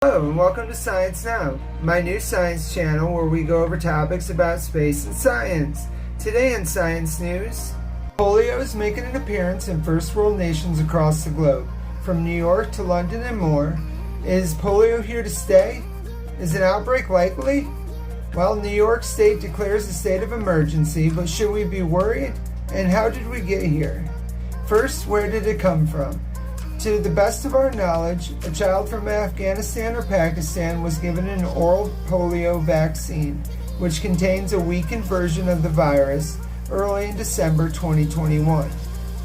Hello and welcome to Sciencenow, my new science channel where we go over topics about space and science. Today in science news, polio is making an appearance in first world nations across the globe, from New York to London and more. Is polio here to stay? Is an outbreak likely? Well, New York State declares a state of emergency, but should we be worried? And how did we get here? First, where did it come from? To the best of our knowledge, a child from Afghanistan or Pakistan was given an oral polio vaccine, which contains a weakened version of the virus, early in December 2021.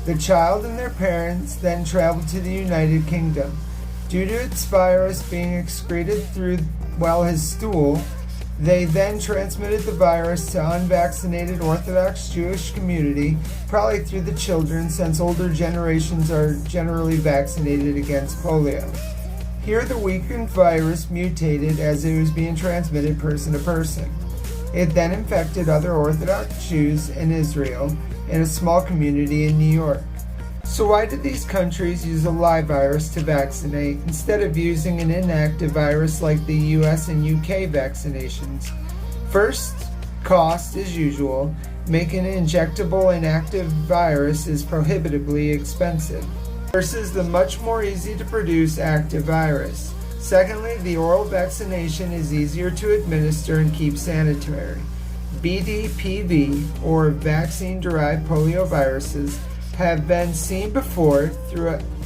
The child and their parents then traveled to the United Kingdom. Due to its virus being excreted through, his stool, they then transmitted the virus to unvaccinated Orthodox Jewish community, probably through the children, since older generations are generally vaccinated against polio. Here the weakened virus mutated as it was being transmitted person to person. It then infected other Orthodox Jews in Israel and a small community in New York. So why did these countries use a live virus to vaccinate instead of using an inactive virus like the US and UK vaccinations? First, cost as usual. Making an injectable inactive virus is prohibitively expensive versus the much more easy to produce active virus. Secondly, the oral vaccination is easier to administer and keep sanitary. BDPV, or vaccine-derived polioviruses, have been seen before,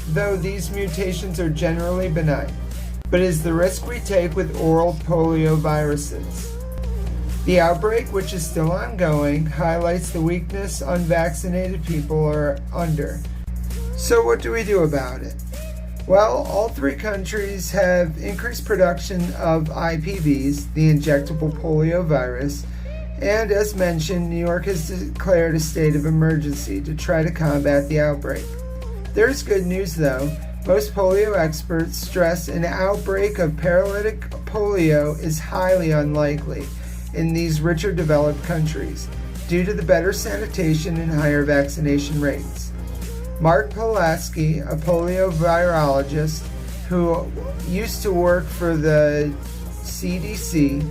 though these mutations are generally benign, but is the risk we take with oral polioviruses. The outbreak, which is still ongoing, highlights the weakness unvaccinated people are under. So what do we do about it? Well, all three countries have increased production of IPVs, the injectable polio virus, and as mentioned, New York has declared a state of emergency to try to combat the outbreak. There's good news though. Most polio experts stress an outbreak of paralytic polio is highly unlikely in these richer developed countries due to the better sanitation and higher vaccination rates. Mark Pulaski, a polio virologist who used to work for the CDC,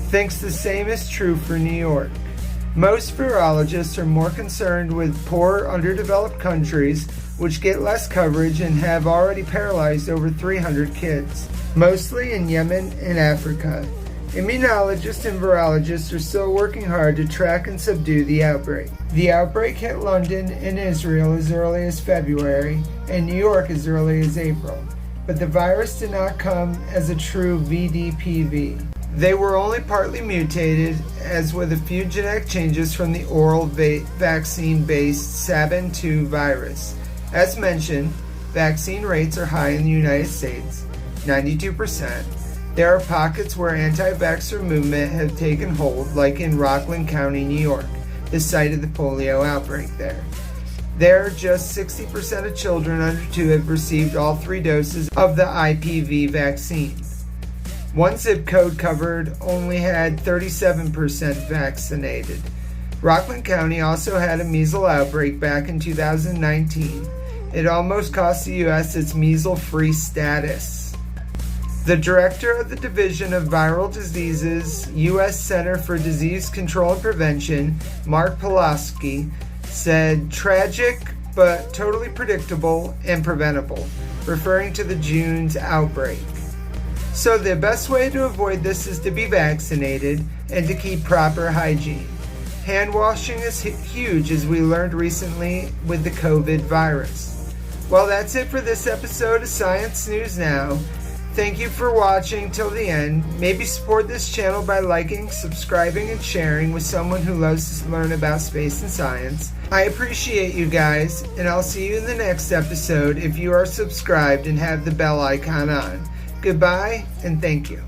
thinks the same is true for New York. Most virologists are more concerned with poor, underdeveloped countries, which get less coverage and have already paralyzed over 300 kids, mostly in Yemen and Africa. Immunologists and virologists are still working hard to track and subdue the outbreak. The outbreak hit London and Israel as early as February, and New York as early as April. But the virus did not come as a true VDPV. They were only partly mutated, as with a few genetic changes from the oral vaccine-based Sabin2 virus. As mentioned, vaccine rates are high in the United States, 92%. There are pockets where anti-vaxxer movement have taken hold, like in Rockland County, New York, the site of the polio outbreak there. There, just 60% of children under 2 have received all 3 doses of the IPV vaccine. One zip code covered only had 37% vaccinated. Rockland County also had a measles outbreak back in 2019. It almost cost the U.S. its measles-free status. The director of the Division of Viral Diseases, U.S. Center for Disease Control and Prevention, Mark Pulaski, said, "Tragic, but totally predictable and preventable," referring to the June's outbreak. So the best way to avoid this is to be vaccinated and to keep proper hygiene. Hand washing is huge, as we learned recently with the COVID virus. Well, that's it for this episode of Science News Now. Thank you for watching till the end. Maybe support this channel by liking, subscribing, and sharing with someone who loves to learn about space and science. I appreciate you guys, and I'll see you in the next episode if you are subscribed and have the bell icon on. Goodbye, and thank you.